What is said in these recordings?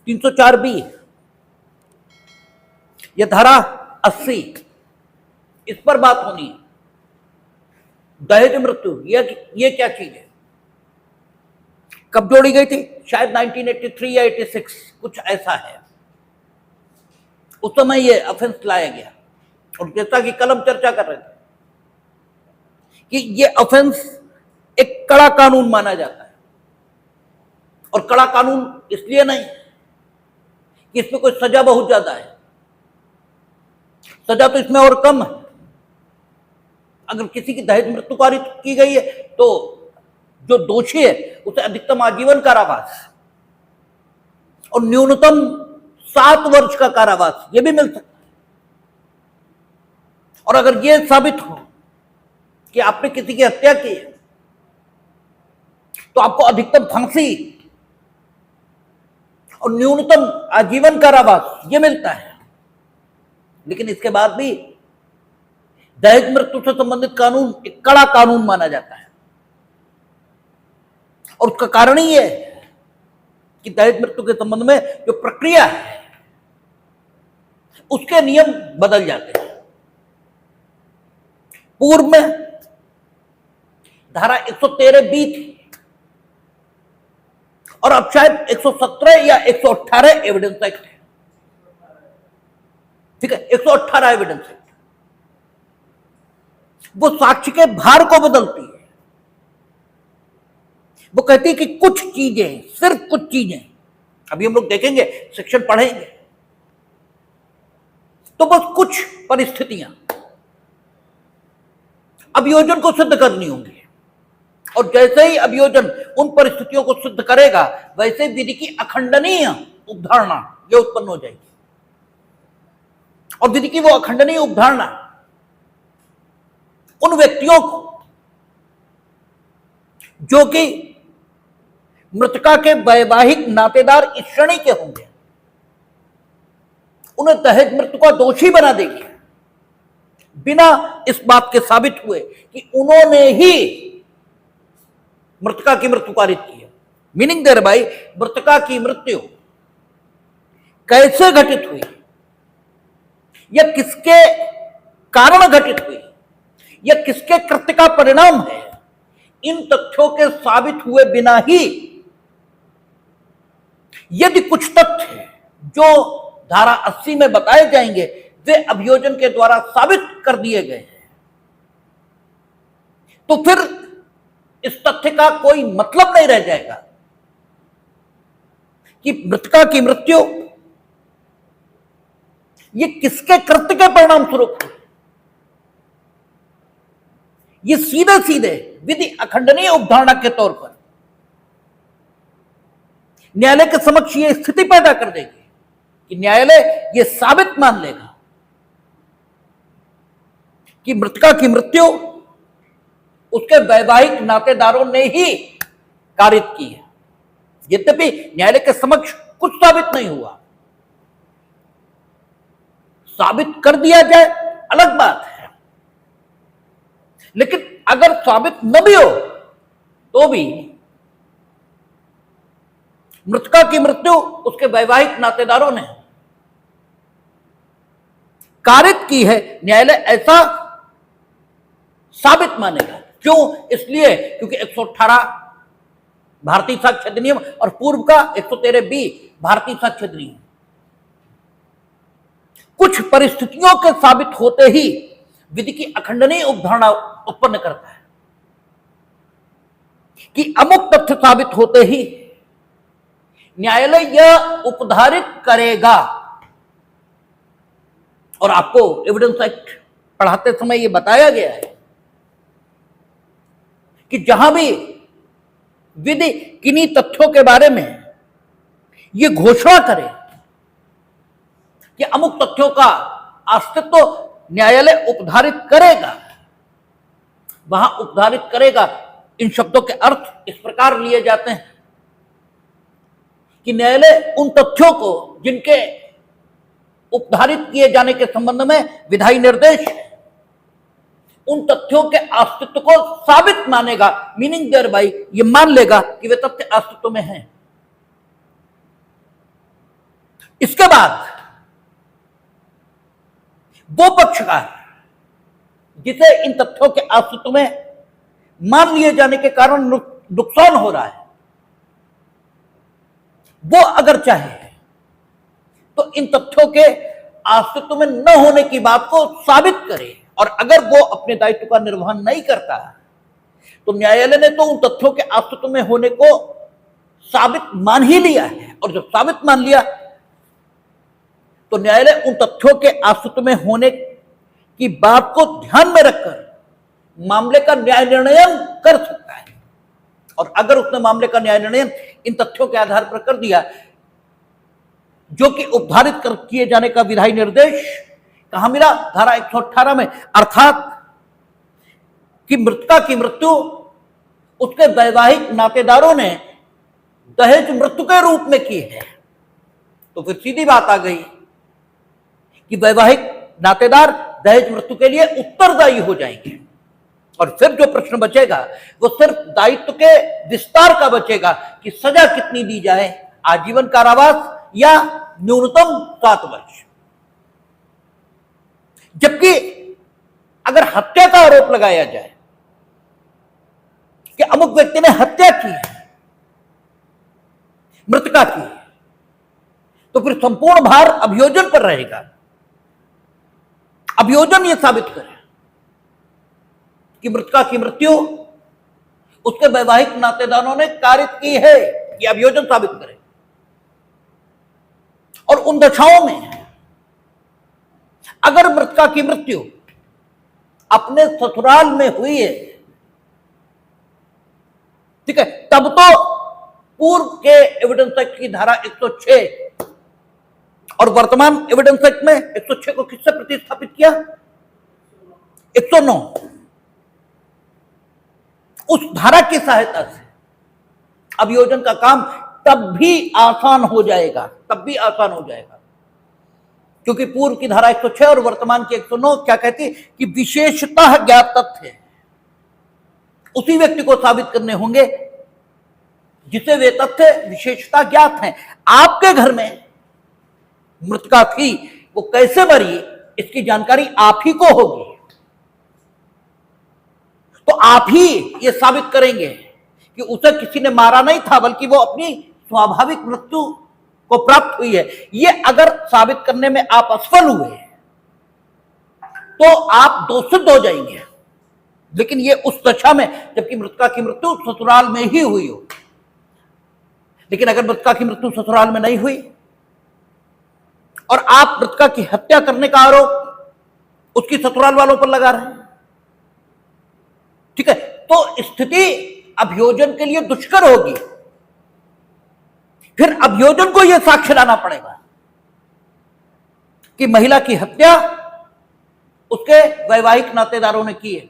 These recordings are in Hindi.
304B, यह धारा 80, इस पर बात होनी है। दहेज मृत्यु ये क्या चीज है, कब जोड़ी गई थी? शायद 1983 या 86, कुछ ऐसा है। उस समय ये ऑफेंस लाया गया, और जैसा कि कल हम चर्चा कर रहे थे कि ये ऑफेंस एक कड़ा कानून माना जाता है, और कड़ा कानून इसलिए नहीं कि इसमें कोई सजा बहुत ज्यादा है, सजा तो इसमें और कम है। अगर किसी की दहेज मृत्यु पारित की गई है तो जो दोषी है उसे अधिकतम आजीवन कारावास और न्यूनतम 7 वर्ष का कारावास यह भी मिल सकता है। और अगर यह साबित हो कि आपने किसी की हत्या की है तो आपको अधिकतम फांसी और न्यूनतम आजीवन कारावास यह मिलता है। लेकिन इसके बाद भी दहेज मृत्यु से संबंधित कानून एक कड़ा कानून माना जाता है, और उसका कारण ही है कि दहेज मृत्यु के संबंध में जो प्रक्रिया है उसके नियम बदल जाते हैं। पूर्व में धारा 113B थी, और अब शायद 117 या 118 एविडेंस एक्ट है। ठीक है, 118 एविडेंस एक्ट वो साक्ष्य के भार को बदलती है। वो कहती है कि कुछ चीजें, सिर्फ कुछ चीजें, अभी हम लोग देखेंगे, सेक्शन पढ़ेंगे, तो बस कुछ परिस्थितियां अभियोजन को सिद्ध करनी होंगी, और जैसे ही अभियोजन उन परिस्थितियों को सिद्ध करेगा वैसे विधि की अखंडनीय अवधारणा यह उत्पन्न हो जाएगी। और विधि की वो अखंडनीय अवधारणा उन व्यक्तियों को जो कि मृतका के वैवाहिक नातेदार इस श्रेणी के होंगे, उन्हें दहेज मृत्यु का दोषी बना देगी, बिना इस बात के साबित हुए कि उन्होंने ही मृतका की मृत्यु पारित की है। मीनिंग देयर बाय मृतका की मृत्यु कैसे घटित हुई, या किसके कारण घटित हुई, या किसके कृत्य का परिणाम है, इन तथ्यों के साबित हुए बिना ही यदि कुछ तथ्य जो धारा 80 में बताए जाएंगे वे अभियोजन के द्वारा साबित कर दिए गए हैं, तो फिर इस तथ्य का कोई मतलब नहीं रह जाएगा कि मृतका की मृत्यु ये किसके कृत्य के परिणाम स्वरूप हुई। ये सीधे सीधे विधि अखंडनीय अवधारणा के तौर पर न्यायालय के समक्ष यह स्थिति पैदा कर देगी कि न्यायालय यह साबित मान लेगा कि मृतका की मृत्यु उसके वैवाहिक नातेदारों ने ही कारित की है। यद्यपि न्यायालय के समक्ष कुछ साबित नहीं हुआ, साबित कर दिया जाए अलग बात है, लेकिन अगर साबित न भी हो तो भी मृतका की मृत्यु उसके वैवाहिक नातेदारों ने कारित की है, न्यायालय ऐसा साबित मानेगा। क्यों? इसलिए क्योंकि 118 भारतीय साक्ष्य अधिनियम और पूर्व का 113B भारतीय साक्ष्य अधिनियम कुछ परिस्थितियों के साबित होते ही विधि की अखंडनीय अवधारणा उत्पन्न करता है कि अमुक तथ्य साबित होते ही न्यायालय यह उपधारित करेगा। और आपको एविडेंस एक्ट पढ़ाते समय यह बताया गया है कि जहां भी विधि किन्हीं तथ्यों के बारे में यह घोषणा करे कि अमुक तथ्यों का अस्तित्व न्यायालय उपधारित करेगा, वहां उपधारित करेगा इन शब्दों के अर्थ इस प्रकार लिए जाते हैं कि न्यायालय उन तथ्यों को जिनके उपधारित किए जाने के संबंध में विधायी निर्देश है, उन तथ्यों के अस्तित्व को साबित मानेगा। मीनिंग देयर बाय ये मान लेगा कि वे तथ्य अस्तित्व में हैं। इसके बाद वो पक्षकार जिसे इन तथ्यों के अस्तित्व में मान लिए जाने के कारण नुकसान हो रहा है, वो अगर चाहे तो इन तथ्यों के अस्तित्व में न होने की बात को साबित करे, और अगर वो अपने दायित्व का निर्वहन नहीं करता तो न्यायालय ने तो उन तथ्यों के अस्तित्व में होने को साबित मान ही लिया है, और जब साबित मान लिया तो न्यायालय उन तथ्यों के अस्तित्व में होने की बात को ध्यान में रखकर मामले का न्याय निर्णय कर सकता है। और अगर उसने मामले का न्याय निर्णय इन तथ्यों के आधार पर कर दिया जो कि उपधारित किए जाने का विधायी निर्देश कहां मिला, धारा 118 में, अर्थात कि मृतका की मृत्यु उसके वैवाहिक नातेदारों ने दहेज मृत्यु के रूप में की है। तो फिर सीधी बात आ गई कि वैवाहिक नातेदार दहेज मृत्यु के लिए उत्तरदायी हो जाएंगे, और फिर जो प्रश्न बचेगा वो सिर्फ दायित्व के विस्तार का बचेगा कि सजा कितनी दी जाए, आजीवन कारावास या न्यूनतम 7 वर्ष। जबकि अगर हत्या का आरोप लगाया जाए कि अमुक व्यक्ति ने हत्या की है, मृतका की, तो फिर संपूर्ण भार अभियोजन पर रहेगा। अभियोजन यह साबित करे कि मृतका की मृत्यु उसके वैवाहिक नातेदारों ने कारित की है, यह अभियोजन साबित करे। और उन दशाओं में अगर मृतका की मृत्यु अपने ससुराल में हुई है, ठीक है, तब तो पूर्व के एविडेंस एक्ट की धारा 106 और वर्तमान एविडेंस एक्ट में 106 को किससे प्रतिस्थापित किया, 109, उस धारा की सहायता से अभियोजन का काम तब भी आसान हो जाएगा, क्योंकि पूर्व की धारा 106 और वर्तमान की 109 क्या कहती है कि विशेषतः ज्ञात तथ्य उसी व्यक्ति को साबित करने होंगे जिसे वे तथ्य विशेषता ज्ञात हैं। आपके घर में मृतका थी, वो कैसे मरी इसकी जानकारी आप ही को होगी, तो आप ही ये साबित करेंगे कि उसे किसी ने मारा नहीं था बल्कि वो अपनी स्वाभाविक मृत्यु को प्राप्त हुई है। ये अगर साबित करने में आप असफल हुए तो आप दोषित हो जाएंगे, लेकिन ये उस दशा में जबकि मृतका की मृत्यु ससुराल में ही हुई हो। लेकिन अगर मृतका की मृत्यु ससुराल में नहीं हुई और आप मृतका की हत्या करने का आरोप उसकी ससुराल वालों पर लगा रहे हैं, ठीक है, तो स्थिति अभियोजन के लिए दुष्कर होगी। फिर अभियोजन को यह साक्ष्य लाना पड़ेगा कि महिला की हत्या उसके वैवाहिक नातेदारों ने की है,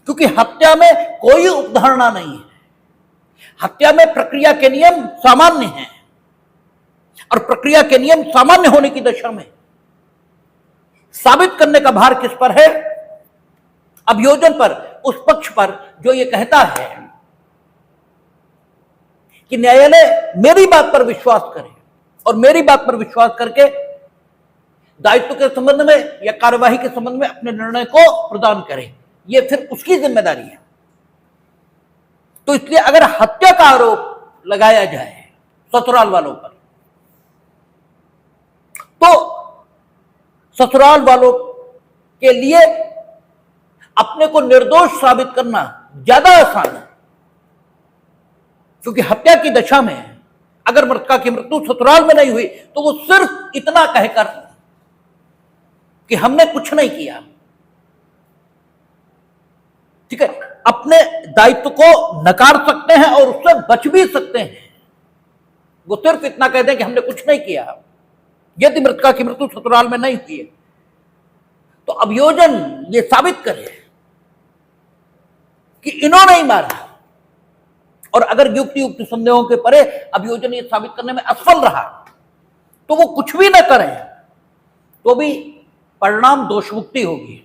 क्योंकि हत्या में कोई उपधारणा नहीं है। हत्या में प्रक्रिया के नियम सामान्य हैं, और प्रक्रिया के नियम सामान्य होने की दशा में साबित करने का भार किस पर है, अभियोजन पर, उस पक्ष पर जो ये कहता है कि न्यायालय मेरी बात पर विश्वास करे और मेरी बात पर विश्वास करके दायित्व के संबंध में या कार्यवाही के संबंध में अपने निर्णय को प्रदान करे, ये फिर उसकी जिम्मेदारी है। तो इसलिए अगर हत्या का आरोप लगाया जाए ससुराल वालों पर, तो ससुराल वालों के लिए अपने को निर्दोष साबित करना ज्यादा आसान है, क्योंकि हत्या की दशा में अगर मृतका की मृत्यु ससुराल में नहीं हुई तो वो सिर्फ इतना कहकर कि हमने कुछ नहीं किया, ठीक है, अपने दायित्व को नकार सकते हैं और उससे बच भी सकते हैं। वो सिर्फ इतना कह दें कि हमने कुछ नहीं किया, यदि मृतका की मृत्यु ससुराल में नहीं हुई है तो अभियोजन ये साबित करे कि इन्होंने ही मारा, और अगर युक्ति संदेहों के परे अभियोजन ये साबित करने में असफल रहा तो वो कुछ भी न करें तो भी परिणाम दोषमुक्ति होगी।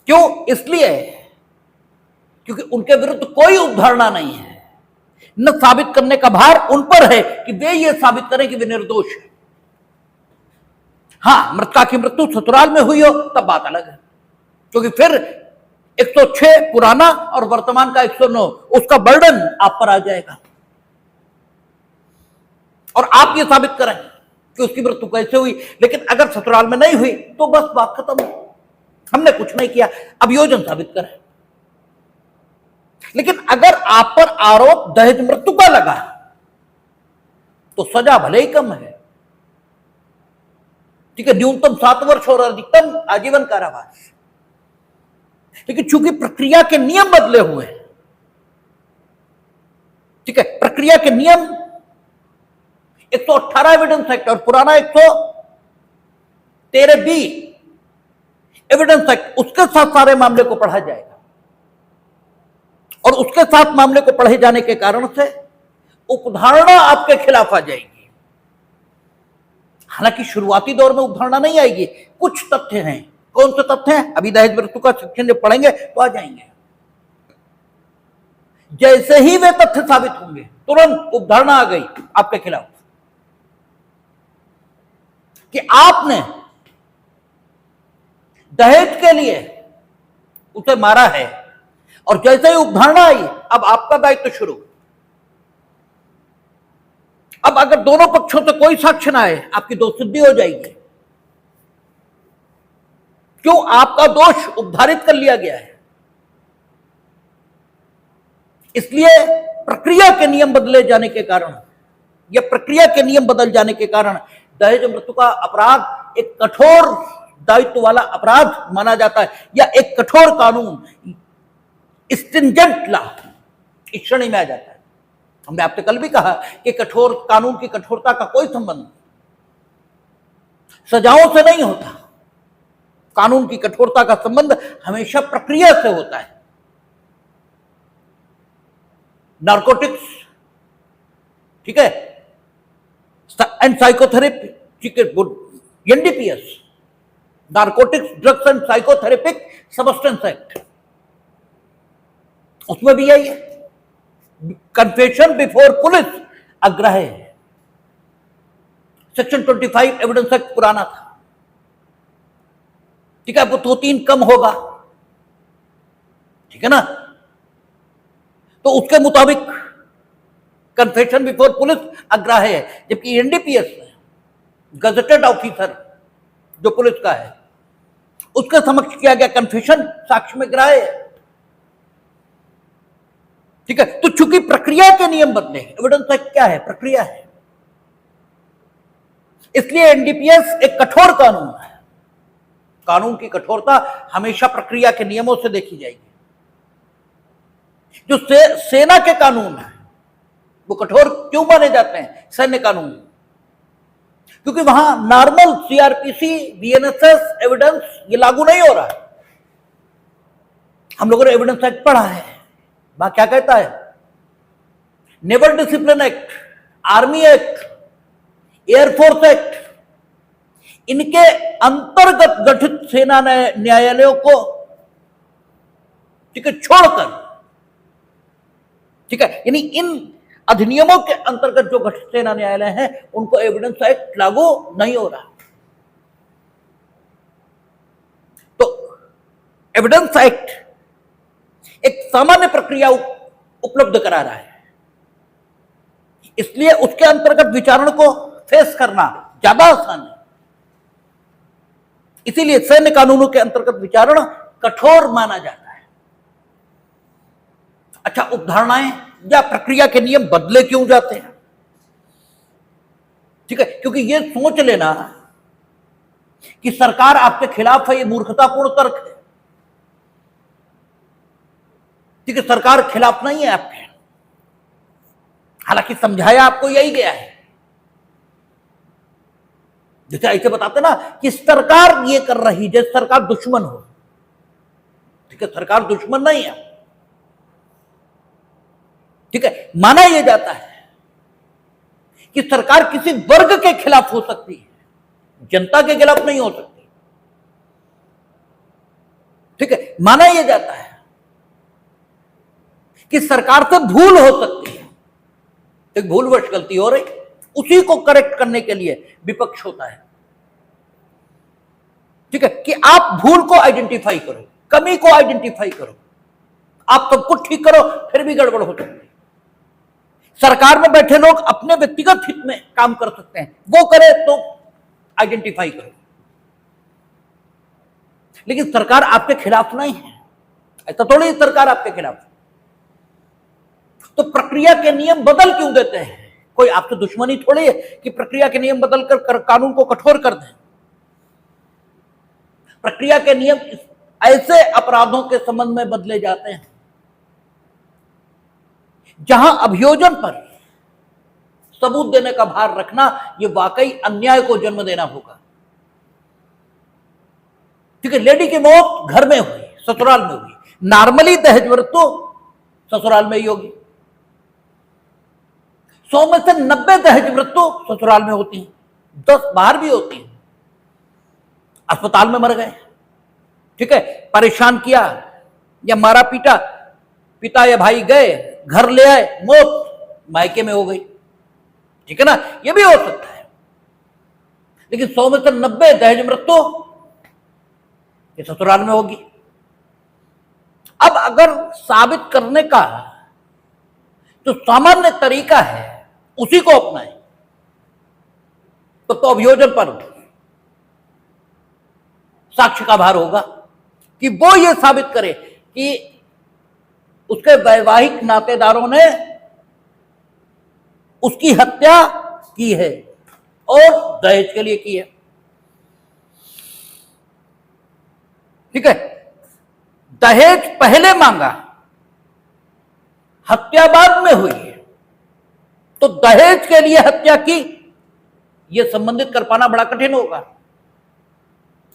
क्यों? इसलिए क्योंकि उनके विरुद्ध कोई उपधारणा नहीं है, न साबित करने का भार उन पर है कि वे ये साबित करें कि वे निर्दोष है। हां, मृतका की मृत्यु ससुराल में हुई हो तब बात अलग है, क्योंकि फिर 106 पुराना और वर्तमान का 109 उसका बर्डन आप पर आ जाएगा और आप ये साबित करें कि उसकी मृत्यु कैसे हुई। लेकिन अगर ससुराल में नहीं हुई तो बस बात खत्म, हमने कुछ नहीं किया, अब योजन साबित करें। लेकिन अगर आप पर आरोप दहेज मृत्यु का लगा तो सजा भले ही कम है, ठीक है, न्यूनतम 7 वर्ष और अधिकतम आजीवन कारावास। लेकिन चूंकि प्रक्रिया के नियम बदले हुए हैं, ठीक है, प्रक्रिया के नियम 118 एविडेंस एक्ट और पुराना 113B एविडेंस एक्ट, उसके साथ सारे मामले को पढ़ा जाएगा और उसके साथ मामले को पढ़े जाने के कारण से उपधारणा आपके खिलाफ आ जाएगी। हालांकि शुरुआती दौर में उपधारणा नहीं आएगी, कुछ तथ्य हैं। कौन से तथ्य हैं? अभी दहेज मृत्यु का सेक्शन जब पढ़ेंगे तो आ जाएंगे। जैसे ही वे तथ्य साबित होंगे तुरंत उपधारणा आ गई आपके खिलाफ कि आपने दहेज के लिए उसे मारा है, और जैसे ही उपधारणा आई अब आपका दायित्व शुरू। अब अगर दोनों पक्षों से कोई साक्ष्य ना आए आपकी दोषसिद्धि हो जाएगी। क्यों? आपका दोष उपधारित कर लिया गया है। इसलिए प्रक्रिया के नियम बदले जाने के कारण या प्रक्रिया के नियम बदल जाने के कारण दहेज मृत्यु का अपराध एक कठोर दायित्व वाला अपराध माना जाता है, या एक कठोर कानून, स्ट्रिंजेंट लॉ इस श्रेणी में आ जाता है। हमने आपसे कल भी कहा कि कठोर कानून की कठोरता का कोई संबंध सजाओं से नहीं होता। कानून की कठोरता का संबंध हमेशा प्रक्रिया से होता है। नार्कोटिक्स, ठीक है, एंड साइकोथेरेपी, ठीक है, NDPS, narcotics drugs and psychotropic substances act, उसमें भी यही है। कन्फेशन बिफोर पुलिस अग्राह्य है। सेक्शन 25 एविडेंस एक्ट पुराना था, ठीक है, वो 2-3 कम होगा, ठीक है ना। तो उसके मुताबिक कन्फेशन बिफोर पुलिस अग्राह्य है, जबकि एनडीपीएस में गजेटेड ऑफिसर जो पुलिस का है उसके समक्ष किया गया कन्फेशन साक्ष्य में ग्राह्य है, ठीक है। तो चूंकि प्रक्रिया के नियम बदले, एविडेंस एक्ट क्या है? प्रक्रिया है, इसलिए एनडीपीएस एक कठोर कानून है। कानून की कठोरता हमेशा प्रक्रिया के नियमों से देखी जाएगी। जो सेना के कानून है वो कठोर क्यों माने जाते हैं? सैन्य कानून, क्योंकि वहां नॉर्मल सीआरपीसी, बीएनएसएस एविडेंस ये लागू नहीं हो रहा है। हम लोगों ने एविडेंस एक्ट पढ़ा है, वहां क्या कहता है? Naval discipline act, army act, air force act, इनके अंतर्गत गठित सेना न्यायालयों को, ठीक है, छोड़कर, ठीक है, यानी इन अधिनियमों के अंतर्गत जो गठित सेना न्यायालय हैं उनको एविडेंस एक्ट लागू नहीं हो रहा। तो एविडेंस एक्ट एक सामान्य प्रक्रिया उपलब्ध करा रहा है, इसलिए उसके अंतर्गत विचारण को फेस करना ज्यादा आसान है। इसीलिए सैन्य कानूनों के अंतर्गत विचारण कठोर माना जाता है। अच्छा, उपधारणाएं या प्रक्रिया के नियम बदले क्यों जाते हैं? ठीक है, क्योंकि ये सोच लेना कि सरकार आपके खिलाफ है, ये मूर्खतापूर्ण तर्क है। ठीक है, सरकार खिलाफ नहीं है आपके, हालांकि समझाया आपको यही गया है। जैसे ऐसे बताते ना कि सरकार ये कर रही, जैसे सरकार दुश्मन हो। ठीक है, सरकार दुश्मन नहीं है। ठीक है, माना यह जाता है कि सरकार किसी वर्ग के खिलाफ हो सकती है, जनता के खिलाफ नहीं हो सकती। ठीक है, माना यह जाता है कि सरकार से भूल हो सकती है, एक भूलवश गलती हो रही, उसी को करेक्ट करने के लिए विपक्ष होता है। ठीक है, कि आप भूल को आइडेंटिफाई करो, कमी को आइडेंटिफाई करो, आप सब कुछ ठीक करो, फिर भी गड़बड़ हो सकती है। सरकार में बैठे लोग अपने व्यक्तिगत हित में काम कर सकते हैं, वो करे तो आइडेंटिफाई करो, लेकिन सरकार आपके खिलाफ नहीं है, ऐसा थोड़ी सरकार आपके खिलाफ। तो प्रक्रिया के नियम बदल क्यों देते हैं? कोई आपसे दुश्मनी थोड़ी है कि प्रक्रिया के नियम बदल कर कानून को कठोर कर दें। प्रक्रिया के नियम ऐसे अपराधों के संबंध में बदले जाते हैं जहां अभियोजन पर सबूत देने का भार रखना यह वाकई अन्याय को जन्म देना होगा। क्योंकि लेडी की मौत घर में हुई, ससुराल में हुई, नॉर्मली दहेज मृत्यु ससुराल में ही होगी। 100 में से 90 दहेज मृत्यु ससुराल में होती हैं, 10 बाहर भी होती हैं। अस्पताल में मर गए, ठीक है, परेशान किया या मारा पीटा, पिता या भाई गए, घर ले आए, मौत मायके में हो गई, ठीक है ना, यह भी हो सकता है। लेकिन 100 में से 90 दहेज मृत्यु ये ससुराल में होगी। अब अगर साबित करने का जो सामान्य तरीका है उसी को अपनाएं तो अभियोजन पर साक्ष्य का भार होगा कि वो ये साबित करे कि उसके वैवाहिक नातेदारों ने उसकी हत्या की है और दहेज के लिए की है। ठीक है, दहेज पहले मांगा, हत्या बाद में हुई है, तो दहेज के लिए हत्या की यह संबंधित कर पाना बड़ा कठिन होगा,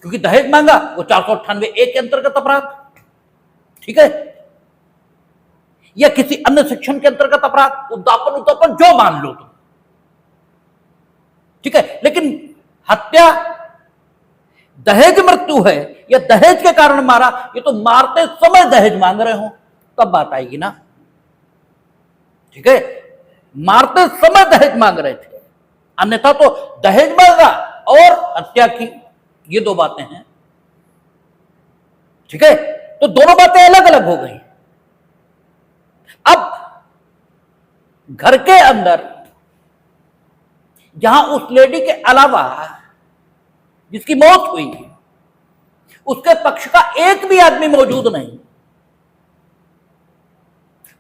क्योंकि दहेज मांगा वो 498A के अंतर्गत अपराध, ठीक है, या किसी अन्य सेक्शन के अंतर्गत अपराध, उद्दापन उद्दापन जो मान लो तुम, ठीक है। लेकिन हत्या दहेज मृत्यु है या दहेज के कारण मारा, ये तो मारते समय दहेज मांग रहे हो तब बात आएगी ना, ठीक है। मारते समय दहेज मांग रहे थे, अन्यथा तो दहेज मांगा और हत्या की, ये दो बातें हैं, ठीक है। तो दोनों बातें अलग अलग हो गई। अब घर के अंदर जहां उस लेडी के अलावा जिसकी मौत हुई है उसके पक्ष का एक भी आदमी मौजूद नहीं,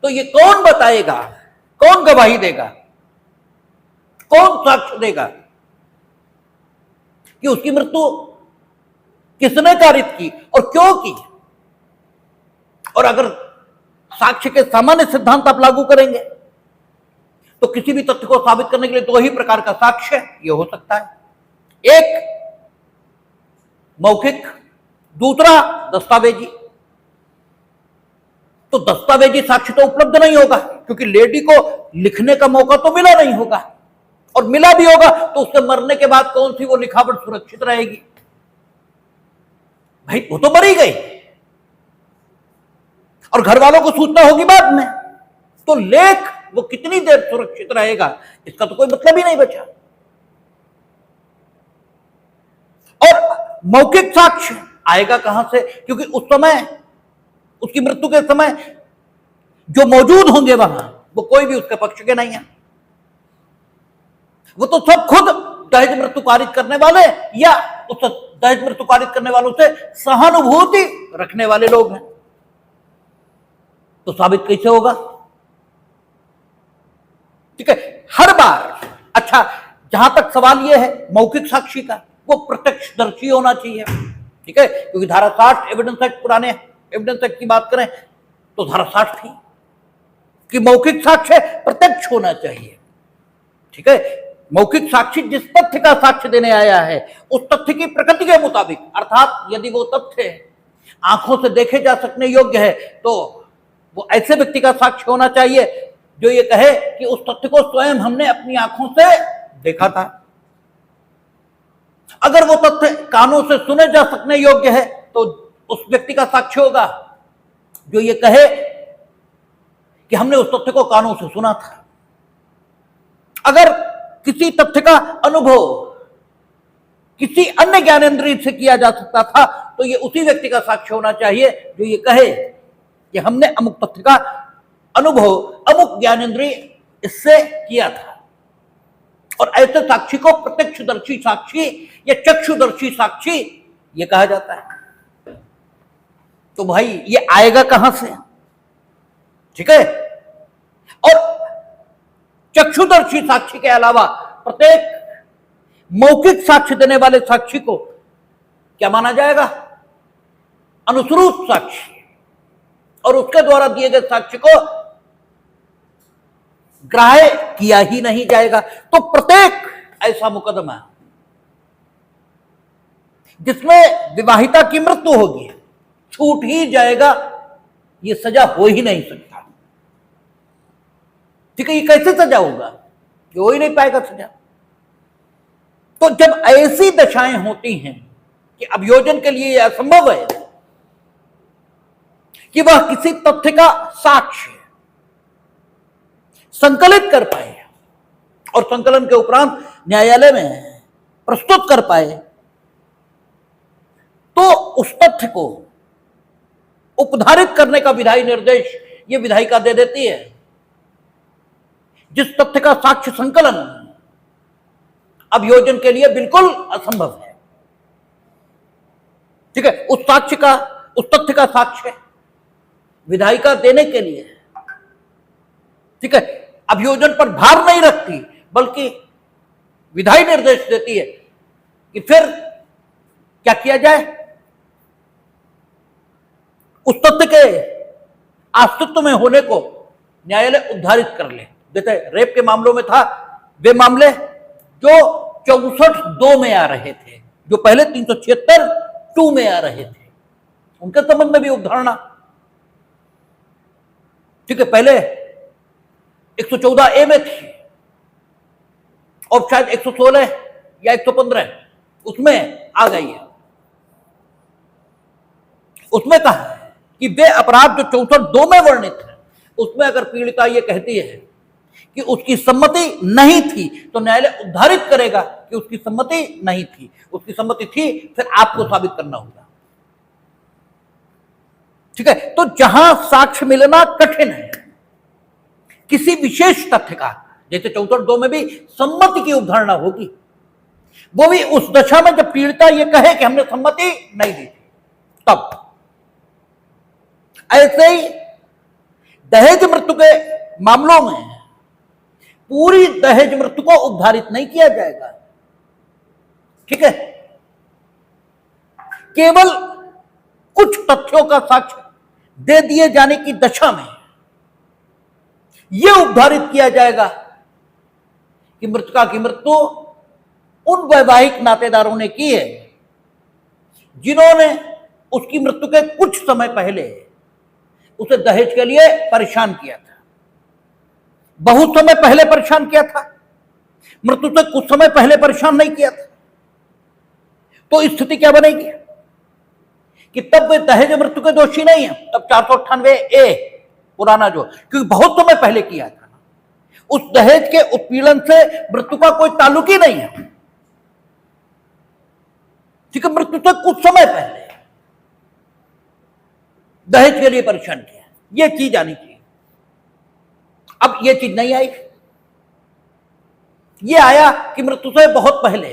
तो ये कौन बताएगा, कौन गवाही देगा, कौन साक्ष्य देगा कि उसकी मृत्यु किसने कारित की और क्यों की? और अगर साक्ष्य के सामान्य सिद्धांत आप लागू करेंगे तो किसी भी तथ्य को साबित करने के लिए दो ही प्रकार का साक्ष्य यह हो सकता है, एक मौखिक, दूसरा दस्तावेजी। तो दस्तावेजी साक्ष्य तो उपलब्ध नहीं होगा क्योंकि लेडी को लिखने का मौका तो मिला नहीं होगा, और मिला भी होगा तो उसके मरने के बाद कौन सी वो लिखावट सुरक्षित रहेगी? भाई वो तो मरी गई और घर वालों को सूचना होगी बाद में, तो लेख वो कितनी देर सुरक्षित रहेगा इसका तो कोई मतलब ही नहीं बचा। और मौखिक साक्ष्य आएगा कहां से? क्योंकि उस समय, उसकी मृत्यु के समय जो मौजूद होंगे वहां वो कोई भी उसके पक्ष के नहीं है, वो तो सब खुद दहेज मृत्यु कारित करने वाले या उस दहेज मृत्यु कारित करने वालों से सहानुभूति रखने वाले लोग हैं। तो साबित कैसे होगा? ठीक है, हर बार। अच्छा, जहां तक सवाल यह है मौखिक साक्षी का, वो प्रत्यक्षदर्शी होना चाहिए, ठीक है, क्योंकि धारा 60 एविडेंस एक्ट, पुराने एविडेंस एक्ट की बात करें तो धारा 60 थी कि मौखिक साक्ष्य प्रत्यक्ष होना चाहिए, ठीक है। मौखिक साक्षी जिस तथ्य का साक्ष्य देने आया है उस तथ्य की प्रकृति के मुताबिक, अर्थात यदि वो तथ्य आंखों से देखे जा सकने योग्य है तो वो ऐसे व्यक्ति का साक्ष्य होना चाहिए जो ये कहे कि उस तथ्य को स्वयं हमने अपनी आंखों से देखा था। अगर वो तथ्य कानों से सुने जा सकने योग्य है तो उस व्यक्ति का साक्ष्य होगा जो ये कहे कि हमने उस तथ्य को कानों से सुना था। अगर किसी तथ्य का अनुभव किसी अन्य ज्ञानेंद्रिय से किया जा सकता था तो ये उसी व्यक्ति का साक्ष्य होना चाहिए जो ये कहे कि हमने अमुक तथ्य का अनुभव अमुक ज्ञानेंद्रिय इससे किया था। और ऐसे साक्षी को प्रत्यक्षदर्शी साक्षी या चक्षुदर्शी साक्षी ये कहा जाता है। तो भाई ये आएगा कहां से? ठीक है। और चक्षुदर्शी साक्षी के अलावा प्रत्येक मौखिक साक्ष्य देने वाले साक्षी को क्या माना जाएगा? अनुश्रुत साक्षी। और उसके द्वारा दिए गए साक्ष्य को ग्राह्य किया ही नहीं जाएगा। तो प्रत्येक ऐसा मुकदमा जिसमें विवाहिता की मृत्यु होगी छूट ही जाएगा, ये सजा हो ही नहीं सकता। ठीक है, ये कैसे सजा होगा? ये हो ही नहीं पाएगा सजा। तो जब ऐसी दशाएं होती हैं कि अभियोजन के लिए यह असंभव है कि वह किसी तथ्य का साक्ष्य संकलित कर पाए और संकलन के उपरांत न्यायालय में प्रस्तुत कर पाए, तो उस तथ्य को उपधारित करने का विधायी निर्देश ये विधायिका दे देती है। जिस तथ्य का साक्ष्य संकलन अभियोजन के लिए बिल्कुल असंभव है। ठीक है, उस तथ्य का साक्ष्य विधायिका देने के लिए, ठीक है, अभियोजन पर भार नहीं रखती बल्कि विधायी निर्देश देती है कि फिर क्या किया जाए, उस तथ्य के अस्तित्व में होने को न्यायालय उद्धारित कर ले। जैसे रेप के मामलों में था, वे मामले जो 64(2) में आ रहे थे, जो पहले 376(2) में आ रहे थे, उनके संबंध में भी उदाहरणा, ठीक है, पहले 114(a) में थी और शायद 116 या 115 उसमें आ गई है। उसमें कहा है कि वे अपराध जो 64(2) में वर्णित है, उसमें अगर पीड़िता ये कहती है कि उसकी सम्मति नहीं थी तो न्यायालय उद्धारित करेगा कि उसकी सम्मति नहीं थी। उसकी सम्मति थी फिर आपको साबित करना होगा। ठीक है, तो जहां साक्ष्य मिलना कठिन है किसी विशेष तथ्य का, जैसे 64(2) में भी सम्मति की उदाहरणा होगी, वो भी उस दशा में जब पीड़िता ये कहे कि हमने सम्मति नहीं दी थी, तब। ऐसे ही दहेज मृत्यु के मामलों में पूरी दहेज मृत्यु को उद्धारित नहीं किया जाएगा। ठीक है, केवल कुछ तथ्यों का साक्ष्य दे दिए जाने की दशा में यह उद्धारित किया जाएगा कि मृतका की मृत्यु उन वैवाहिक नातेदारों ने की है जिन्होंने उसकी मृत्यु के कुछ समय पहले उसे दहेज के लिए परेशान किया था। बहुत समय पहले परेशान किया था, मृत्यु से कुछ समय पहले परेशान नहीं किया था। तो स्थिति क्या बनेगी कि तब वे दहेज मृत्यु के दोषी नहीं है, तब 498(a) पुराना जो, क्योंकि बहुत समय पहले किया था, उस दहेज के उत्पीड़न से मृत्यु का कोई ताल्लुक ही नहीं है। ठीक है, मृत्यु से कुछ समय पहले दहेज के लिए परेशान किया, यह चीज आनी चाहिए। अब यह चीज नहीं आई, यह आया कि मृत्यु से बहुत पहले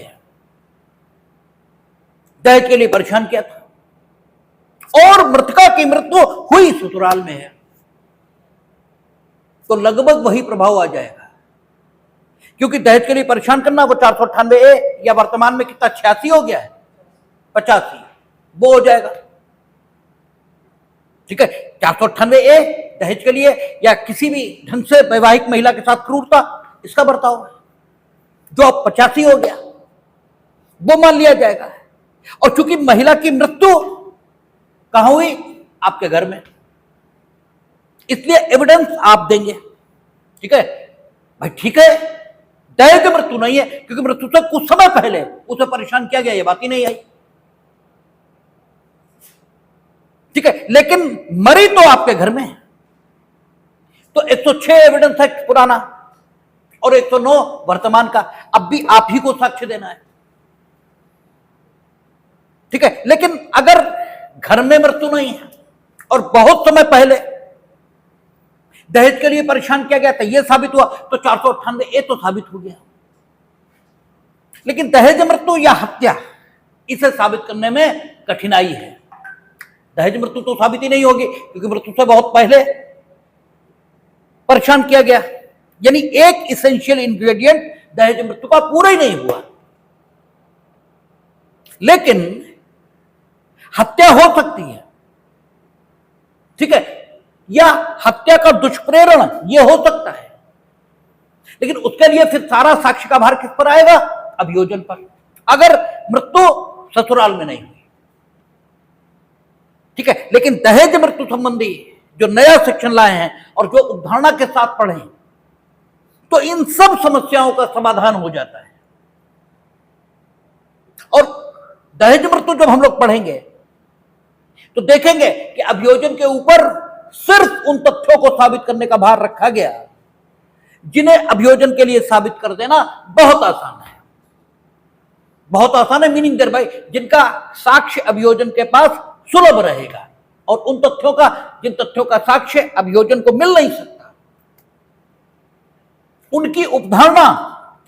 दहेज के लिए परेशान किया था और मृतका की मृत्यु हुई ससुराल में है, तो लगभग वही प्रभाव आ जाएगा। क्योंकि दहेज के लिए परेशान करना वो 498(a) या वर्तमान में कितना 86 हो गया है, 85 वो हो जाएगा। ठीक है, 498(a) दहेज के लिए या किसी भी ढंग से वैवाहिक महिला के साथ क्रूरता, इसका बर्ताव है, जो अब 85 हो गया वो मान लिया जाएगा। और चूंकि महिला की मृत्यु कहां हुई, आपके घर में, इसलिए एविडेंस आप देंगे। ठीक है भाई, ठीक है, दहेज मृत्यु नहीं है क्योंकि मृत्यु से कुछ समय पहले उसे परेशान किया गया, ये बात ही नहीं आई। ठीक है, लेकिन मरी तो आपके घर में है, तो 106 एविडेंस है पुराना, और 109 वर्तमान का। अब भी आप ही को साक्ष्य देना है, ठीक है। लेकिन अगर घर में मृत्यु नहीं है और बहुत समय पहले दहेज के लिए परेशान किया गया था, यह साबित हुआ, तो 498A तो साबित हो गया। लेकिन दहेज मृत्यु या हत्या, इसे साबित करने में कठिनाई है। दहेज मृत्यु तो साबित ही नहीं होगी, क्योंकि मृत्यु से बहुत पहले परेशान किया गया, यानी एक इसेंशियल इंग्रेडिएंट दहेज मृत्यु का पूरा ही नहीं हुआ। लेकिन हत्या हो सकती है, ठीक है, या हत्या का दुष्प्रेरण यह हो सकता है, लेकिन उसके लिए फिर सारा साक्ष्य का भार किस पर आएगा? अभियोजन पर, अगर मृत्यु ससुराल में नहीं हुई, ठीक है। लेकिन दहेज मृत्यु संबंधी जो नया सेक्शन लाए हैं और जो उदाहरणा के साथ पढ़े, तो इन सब समस्याओं का समाधान हो जाता है। और दहेज मृत्यु जब हम लोग पढ़ेंगे तो देखेंगे कि अभियोजन के ऊपर सिर्फ उन तथ्यों को साबित करने का भार रखा गया जिन्हें अभियोजन के लिए साबित कर देना बहुत आसान है। बहुत आसान है मीनिंग देयर बाय जिनका साक्ष्य अभियोजन के पास सुलभ रहेगा, और उन तथ्यों का, जिन तथ्यों का साक्ष्य अभियोजन को मिल नहीं सकता, उनकी उपधारणा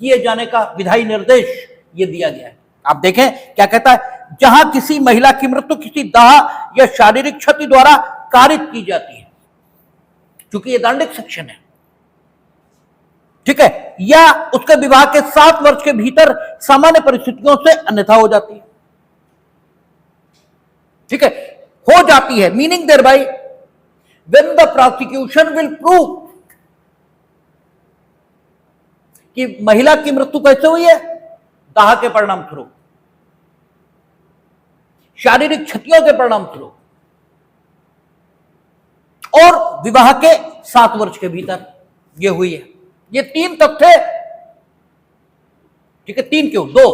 किए जाने का विधायी निर्देश ये दिया गया है। आप देखें क्या कहता है, जहां किसी महिला की मृत्यु किसी दाह या शारीरिक क्षति द्वारा कारित की जाती है, क्योंकि ये दंडिक सेक्शन है, ठीक है, या उसके विवाह के 7 वर्ष के भीतर सामान्य परिस्थितियों से अन्यथा हो जाती है, ठीक है, हो जाती है, meaning thereby when the prosecution will prove कि महिला की मृत्यु कैसे हुई है, दाह के परिणाम स्वरूप, शारीरिक क्षतियों के परिणाम स्वरूप, और विवाह के 7 वर्ष के भीतर यह हुई है। ये 3 तथ्य, ठीक है, 3 क्यों, 2,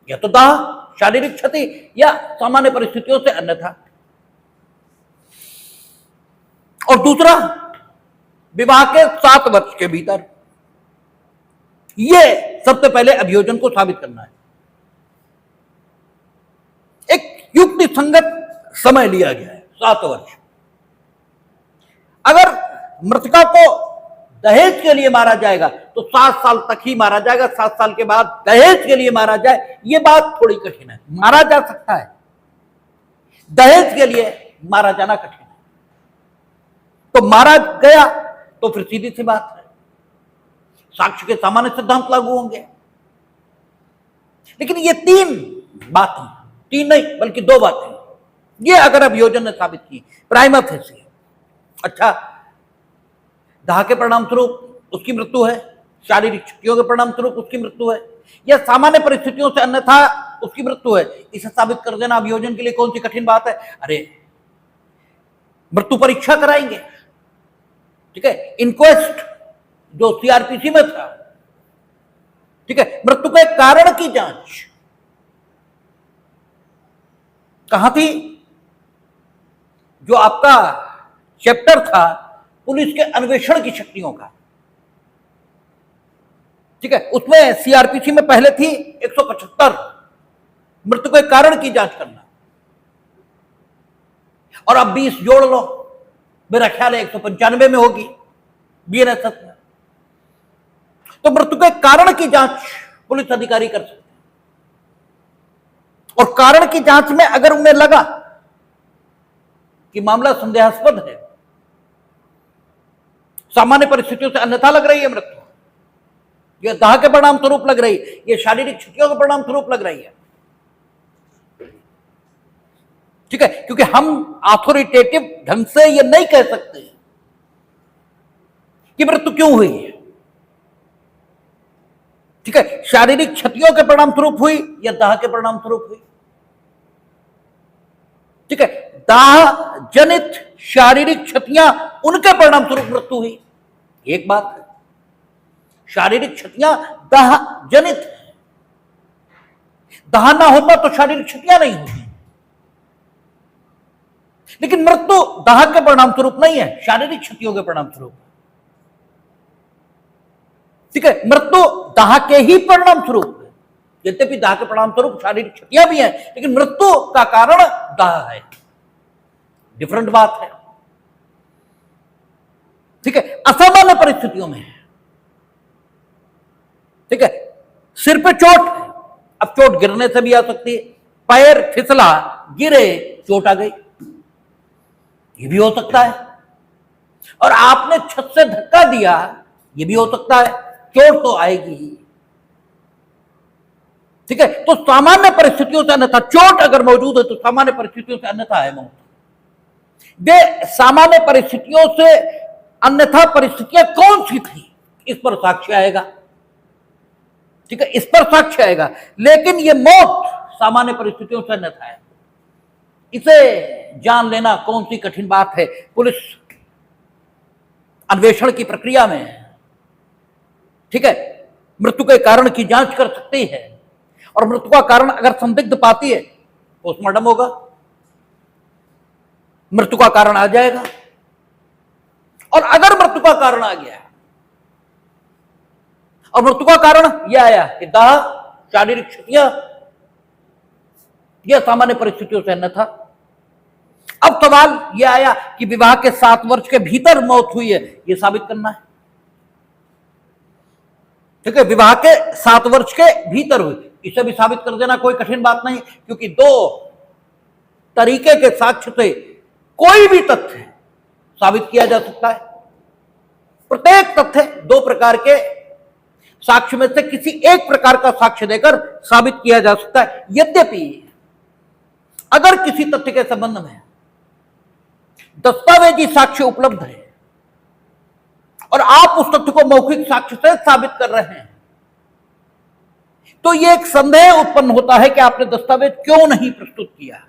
या तो दाह, शारीरिक क्षति, या सामान्य परिस्थितियों से अन्यथा, और दूसरा विवाह के 7 वर्ष के भीतर। यह सबसे पहले अभियोजन को साबित करना है। एक युक्ति संगत समय लिया गया है, 7 वर्ष। अगर मृतका को दहेज के लिए मारा जाएगा तो 7 साल तक ही मारा जाएगा, 7 साल के बाद दहेज के लिए मारा जाए, यह बात थोड़ी कठिन है। मारा जा सकता है, दहेज के लिए मारा जाना कठिन है। तो मारा गया तो फिर सीधी सी बात है, साक्ष्य के सामान्य सिद्धांत लागू होंगे। लेकिन ये 3 बातें, 3 नहीं बल्कि 2 बातें, ये अगर अभियोजन ने साबित की प्राइमा फेसी, अच्छा, दाह के परिणाम स्वरूप उसकी मृत्यु है, शारीरिक क्षतियों के परिणाम स्वरूप उसकी मृत्यु है, या सामान्य परिस्थितियों से अन्यथा उसकी मृत्यु है, इसे साबित कर देना अभियोजन के लिए कौन सी कठिन बात है? अरे मृत्यु परीक्षा कराएंगे, ठीक है, इंक्वेस्ट जो सीआरपीसी में था, ठीक है, मृत्यु के कारण की जांच कहां थी? जो आपका चैप्टर था पुलिस के अन्वेषण की शक्तियों का, ठीक है, उसमें सीआरपीसी में पहले थी 175 मृत्यु के कारण की जांच करना, और अब 20 जोड़ लो, मेरा ख्याल है 195 में होगी बीएनएसएस में। तो मृत्यु के कारण की जांच पुलिस अधिकारी कर सकते हैं, और कारण की जांच में अगर उन्हें लगा कि मामला संदेहास्पद है, सामान्य परिस्थितियों से अन्यथा लग रही है मृत्यु, यह दाह के परिणाम स्वरूप लग रही है, यह शारीरिक क्षतियों के परिणाम स्वरूप लग रही है, ठीक है, क्योंकि हम अथॉरिटेटिव ढंग से यह नहीं कह सकते कि मृत्यु क्यों हुई है, ठीक है, शारीरिक क्षतियों के परिणाम स्वरूप हुई या दाह के परिणाम स्वरूप हुई, ठीक है, दाह जनित शारीरिक क्षतियां उनके परिणाम स्वरूप मृत्यु हुई, एक बात है, शारीरिक क्षतियां दाह जनित है, दाह ना होता तो शारीरिक क्षतियां नहीं होती, लेकिन मृत्यु दाह के परिणाम स्वरूप नहीं है, शारीरिक क्षतियों के परिणाम स्वरूप। ठीक है, मृत्यु दाह के ही परिणाम स्वरूप है। यद्यपि दाह के परिणाम स्वरूप शारीरिक क्षतियां भी हैं, लेकिन मृत्यु का कारण दाह है, डिफरेंट बात है। ठीक है, असामान्य परिस्थितियों में, ठीक है, सिर पे चोट है, अब चोट गिरने से भी आ सकती है, पैर फिसला, गिरे, चोट आ गई, ये भी हो सकता है। और आपने छत से धक्का दिया, ये भी हो सकता है, चोट तो आएगी ही। ठीक है, तो सामान्य परिस्थितियों से अन्यथा चोट अगर मौजूद है तो सामान्य परिस्थितियों से अन्यथा है मौत। वे सामान्य परिस्थितियों से अन्यथा परिस्थितियां कौन सी थी, इस पर साक्ष्य आएगा। ठीक है, इस पर साक्ष्य आएगा, लेकिन ये मौत सामान्य परिस्थितियों से अन्यथा है। इसे जान लेना कौन सी कठिन बात है। पुलिस अन्वेषण की प्रक्रिया में, ठीक है, मृत्यु के कारण की जांच कर सकती है, और मृत्यु का कारण अगर संदिग्ध पाती है, पोस्टमार्टम होगा, मृत्यु का कारण आ जाएगा। और अगर मृत्यु का कारण आ गया, और मृत्यु का कारण यह आया कि दाह, शारीरिक क्षतियां, यह सामान्य परिस्थितियों से अन्यथा। अब सवाल यह आया कि विवाह के 7 वर्ष के भीतर मौत हुई है, यह साबित करना है। ठीक है, विवाह के 7 वर्ष के भीतर हुई, इसे भी साबित कर देना कोई कठिन बात नहीं, क्योंकि 2 तरीके के साक्ष्य से कोई भी तथ्य साबित किया जा सकता है। प्रत्येक तथ्य 2 प्रकार के साक्ष्य में से किसी एक प्रकार का साक्ष्य देकर साबित किया जा सकता है। यद्यपि अगर किसी तथ्य के संबंध में दस्तावेजी साक्ष्य उपलब्ध है और आप उस तथ्य को मौखिक साक्ष्य से साबित कर रहे हैं, तो यह एक संदेह उत्पन्न होता है कि आपने दस्तावेज क्यों नहीं प्रस्तुत किया,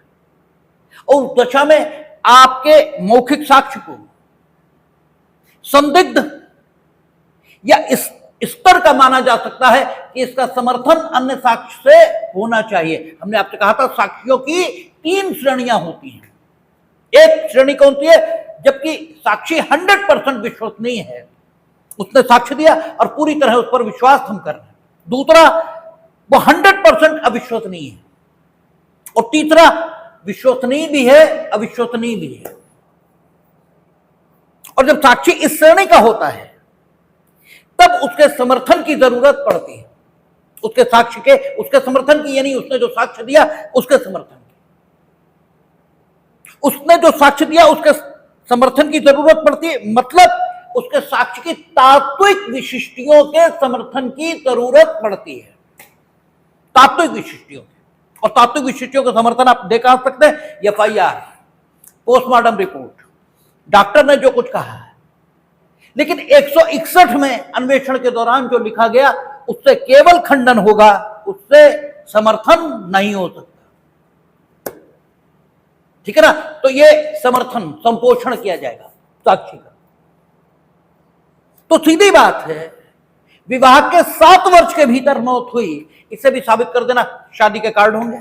और उस दशा में आपके मौखिक साक्ष्य को संदिग्ध या इस स्तर का माना जा सकता है कि इसका समर्थन अन्य साक्ष्य से होना चाहिए। हमने आपसे कहा था साक्ष्यों की 3 श्रेणियां होती हैं। एक श्रेणी कौन सी है, जबकि साक्षी 100% विश्वसनीय है, उसने साक्ष्य दिया और पूरी तरह उस पर विश्वास हम कर रहे हैं। दूसरा, वो 100% अविश्वसनीय है, और तीसरा विश्वसनीय भी है, अविश्वसनीय भी है। और जब साक्षी इस श्रेणी का होता है, तब उसके समर्थन की जरूरत पड़ती है, उसके साक्ष्य के, उसके समर्थन की, यानी उसने जो साक्ष्य दिया उसके समर्थन की, उसने जो साक्ष्य दिया उसके समर्थन की जरूरत पड़ती है, मतलब उसके साक्ष्य की तात्विक विशिष्टियों के समर्थन की जरूरत पड़ती है, तात्विक विशिष्टियों। और तात्विक विशिष्टियों का समर्थन आप देख आ सकते हैं, एफआईआर, पोस्टमार्टम रिपोर्ट, डॉक्टर ने जो कुछ कहा है। लेकिन 161 में अन्वेषण के दौरान जो लिखा गया उससे केवल खंडन होगा, उससे समर्थन नहीं हो सकता। ठीक है ना, तो ये समर्थन, संपोषण किया जाएगा साक्षी का। तो सीधी बात है, विवाह के 7 वर्ष के भीतर मौत हुई, इसे भी साबित कर देना। शादी के कार्ड होंगे,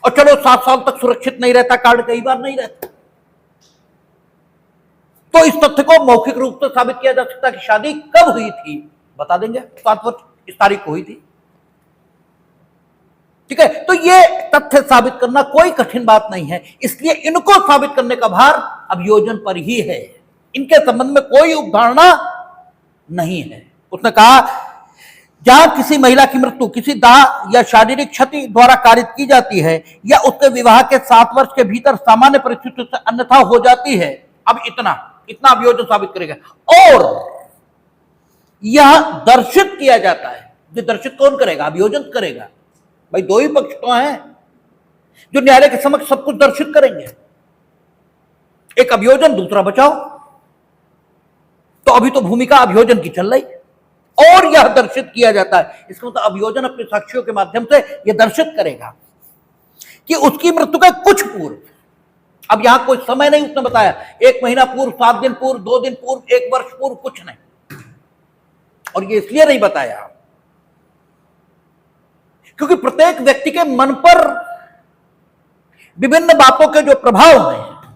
और चलो 7 साल तक सुरक्षित नहीं रहता कार्ड, कई बार नहीं रहता, तो इस तथ्य को मौखिक रूप से साबित किया जा सकता है कि शादी कब हुई थी, बता देंगे 7 वर्ष इस तारीख को हुई थी। ठीक है, तो ये तथ्य साबित करना कोई कठिन बात नहीं है, इसलिए इनको साबित करने का भार अभियोजन पर ही है, इनके संबंध में कोई उपधारणा नहीं है। उसने कहा, जहां किसी महिला की मृत्यु किसी दाह या शारीरिक क्षति द्वारा कारित की जाती है, या उसके विवाह के 7 वर्ष के भीतर सामान्य परिस्थितियों से अन्यथा हो जाती है, अब इतना अभियोजन साबित करेगा, और यह दर्शित किया जाता है। जो दर्शित कौन करेगा, अभियोजन करेगा। भाई 2 ही पक्ष तो हैं जो न्यायालय के समक्ष सब कुछ दर्शित करेंगे, एक अभियोजन, दूसरा बचाव। तो अभी तो भूमिका अभियोजन की चल रही, और यह दर्शित किया जाता है, इसका मतलब अभियोजन अपने साक्ष्यों के माध्यम से यह दर्शित करेगा कि उसकी मृत्यु के कुछ पूर्व, अब यहां कोई समय नहीं उसने बताया, 1 महीना पूर्व, 7 दिन पूर्व, 2 दिन पूर्व, 1 वर्ष पूर्व, कुछ नहीं। और ये इसलिए नहीं बताया क्योंकि प्रत्येक व्यक्ति के मन पर विभिन्न बातों के जो प्रभाव हैं,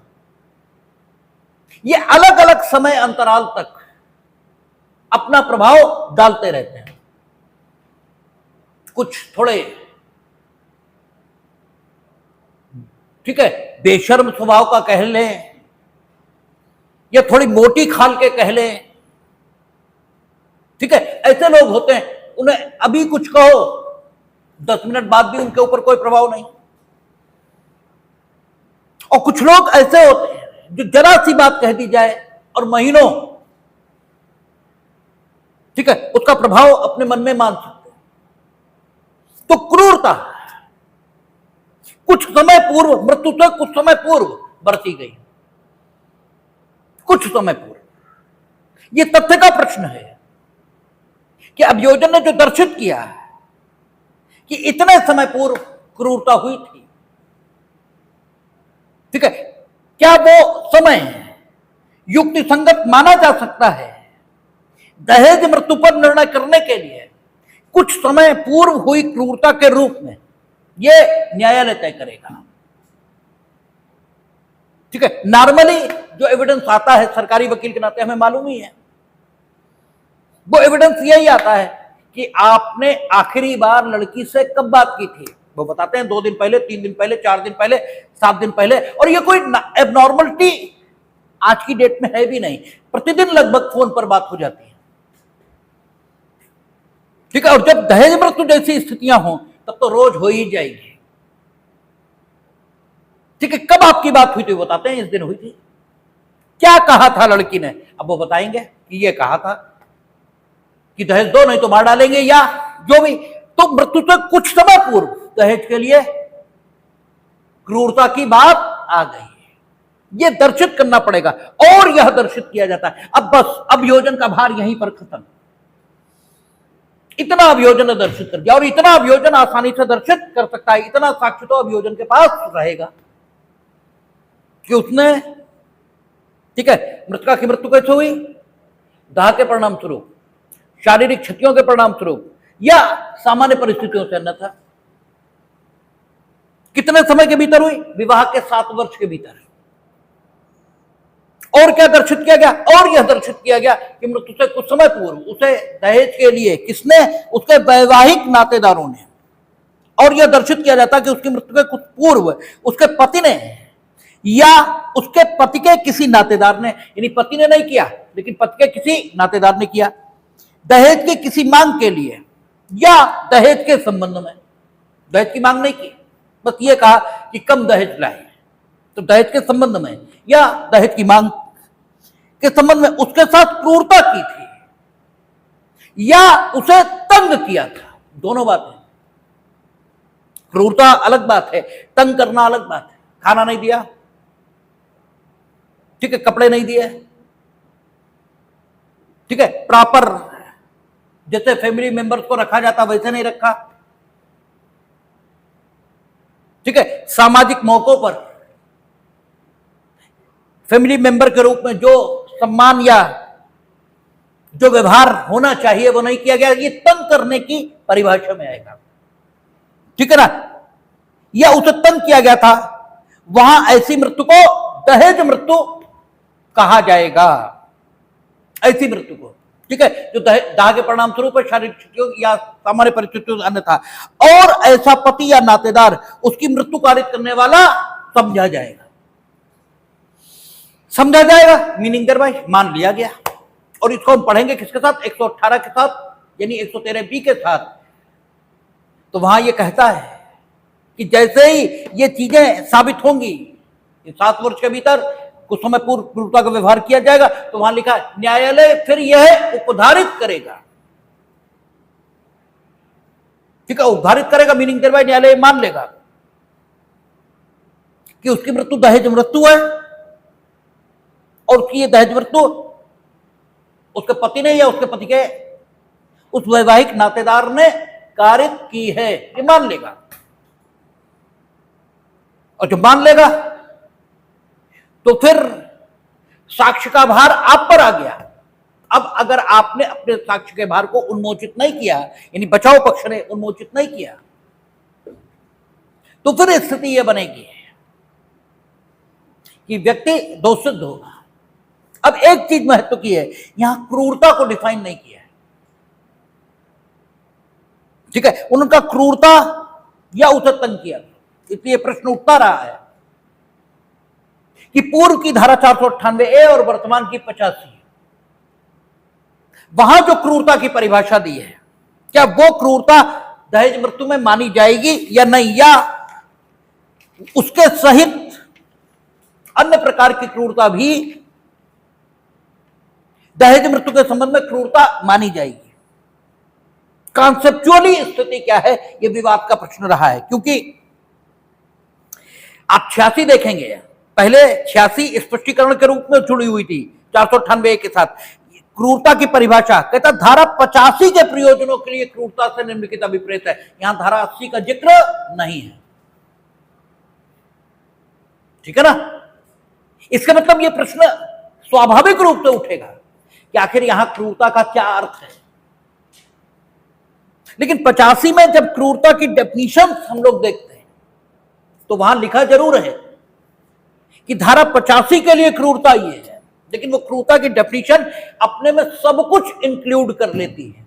ये अलग अलग समय अंतराल तक अपना प्रभाव डालते रहते हैं। कुछ थोड़े, ठीक है, बेशर्म स्वभाव का कह लें या थोड़ी मोटी खाल के कह लें, ठीक है, ऐसे लोग होते हैं, उन्हें अभी कुछ कहो 10 मिनट बाद भी उनके ऊपर कोई प्रभाव नहीं। और कुछ लोग ऐसे होते हैं जो जरा सी बात कह दी जाए और महीनों, ठीक है, उसका प्रभाव अपने मन में मान सकते हैं। तो क्रूरता कुछ समय पूर्व, मृत्यु से कुछ समय पूर्व बरती गई, कुछ समय पूर्व। यह तथ्य का प्रश्न है कि अभियोजन ने जो दर्शित किया कि इतने समय पूर्व क्रूरता हुई थी, ठीक है, क्या वो समय युक्ति संगत माना जा सकता है दहेज मृत्यु पर निर्णय करने के लिए? कुछ समय पूर्व हुई क्रूरता के रूप में यह न्यायालय तय करेगा, ठीक है। नॉर्मली जो एविडेंस आता है, सरकारी वकील के नाते हमें मालूम ही है, वो एविडेंस यही आता है कि आपने आखिरी बार लड़की से कब बात की थी। वो बताते हैं 2 दिन पहले, 3 दिन पहले, 4 दिन पहले, 7 दिन पहले। और ये कोई एबनॉर्मलिटी आज की डेट में है भी नहीं, प्रतिदिन लगभग फोन पर बात हो जाती है, ठीक है। और जब दहेज मृत्यु जैसी स्थितियां हों तब तो रोज हो ही जाएगी, ठीक है। कब आपकी बात हुई थी बताते हैं, इस दिन हुई थी। क्या कहा था लड़की ने, अब वो बताएंगे कि ये कहा था कि दहेज दो नहीं तो मार डालेंगे या जो भी। तो मृत्यु से कुछ समय पूर्व दहेज के लिए क्रूरता की बात आ गई है, यह दर्शित करना पड़ेगा। और यह दर्शित किया जाता है। अब बस अभियोजन का भार यहीं पर खत्म। इतना अभियोजन ने दर्शित कर दिया, और इतना अभियोजन आसानी से दर्शित कर सकता है, इतना साक्ष्य तो अभियोजन के पास रहेगा कि उसने, ठीक है, मृतका की मृत्यु कैसे हुई, दाह के परिणाम स्वरूप, शारीरिक क्षतियों के परिणाम स्वरूप, या सामान्य परिस्थितियों से अन्यथा। कितने समय के भीतर हुई, विवाह के 7 वर्ष के भीतर। और क्या दर्शित किया गया, और यह दर्शित किया गया कि मृत्यु से कुछ समय पूर्व उसे दहेज के लिए किसने, उसके वैवाहिक नातेदारों ने। और यह दर्शित किया जाता कि उसकी मृत्यु के कुछ पूर्व उसके पति ने या उसके पति के किसी नातेदार ने, यानी पति ने नहीं किया लेकिन पति के किसी नातेदार ने किया, दहेज की किसी मांग के लिए या दहेज के संबंध में। दहेज की मांग नहीं की, बस ये कहा कि कम दहेज लाए, तो दहेज के संबंध में या दहेज की मांग के संबंध में उसके साथ क्रूरता की थी या उसे तंग किया था। दोनों बातें, क्रूरता अलग बात है, तंग करना अलग बात है। खाना नहीं दिया, ठीक है, कपड़े नहीं दिए, ठीक है, प्रॉपर जैसे फैमिली मेंबर्स को रखा जाता वैसे नहीं रखा, ठीक है। सामाजिक मौकों पर फैमिली मेंबर के रूप में जो सम्मान या जो व्यवहार होना चाहिए वो नहीं किया गया, ये तंग करने की परिभाषा में आएगा, ठीक है ना। या उसे तंग किया गया था, वहां ऐसी मृत्यु को दहेज मृत्यु कहा जाएगा, ऐसी मृत्यु को, ठीक है, जो दाह के परिणाम स्वरूप शारीरिक क्षतियों या सामान्य परिस्थितियों से अन्यथा। और ऐसा पति या नातेदार उसकी मृत्यु कारित करने वाला समझा जाएगा, समझा जाएगा, मीनिंग देयर बाय मान लिया गया। और इसको हम पढ़ेंगे किसके साथ, 118 के साथ, यानी 113B के साथ। तो वहां यह कहता है कि जैसे ही ये चीजें साबित होंगी, 7 वर्ष के भीतर कुछ समय पूर्व क्रूरता का व्यवहार किया जाएगा, तो वहां लिखा न्यायालय फिर यह उपधारित करेगा, ठीक है, उपधारित करेगा, मीनिंग देयर बाय न्यायालय मान लेगा कि उसकी मृत्यु दहेज मृत्यु है, और उसकी ये दहेज मृत्यु उसके पति ने या उसके पति के उस वैवाहिक नातेदार ने कारित की है, ये मान लेगा। और जब मान लेगा तो फिर साक्ष्य का भार आप पर आ गया। अब अगर आपने अपने साक्ष्य के भार को उन्मोचित नहीं किया, यानी बचाव पक्ष ने उन्मोचित नहीं किया, तो फिर स्थिति यह बनेगी कि व्यक्ति दोषित होगा। अब एक चीज महत्व की है, यहां क्रूरता को डिफाइन नहीं किया है। ठीक है, उनका क्रूरता या उसे तंग किया, इसलिए प्रश्न उठता रहा है कि पूर्व की धारा 498A और वर्तमान की 85, वहां जो क्रूरता की परिभाषा दी है, क्या वो क्रूरता दहेज मृत्यु में मानी जाएगी या नहीं, या उसके सहित अन्य प्रकार की क्रूरता भी दहेज मृत्यु के संबंध में क्रूरता मानी जाएगी। कॉन्सेप्चुअली स्थिति क्या है, यह विवाद का प्रश्न रहा है, क्योंकि आप 86 देखेंगे, पहले 86 स्पष्टीकरण के रूप में जुड़ी हुई थी 498 के साथ। क्रूरता की परिभाषा कहता धारा 85 के प्रयोजनों के लिए क्रूरता से निम्नलिखित अभिप्रेत है, यहां धारा 80 का जिक्र नहीं है। ठीक है ना, इसका मतलब यह प्रश्न स्वाभाविक रूप से उठेगा कि आखिर यहां क्रूरता का क्या अर्थ है। लेकिन 85 में जब क्रूरता की डेफिनेशन हम लोग देखते हैं तो वहां लिखा जरूर है कि धारा 85 के लिए क्रूरता ये है, लेकिन वो क्रूरता की डेफिनेशन अपने में सब कुछ इंक्लूड कर लेती है।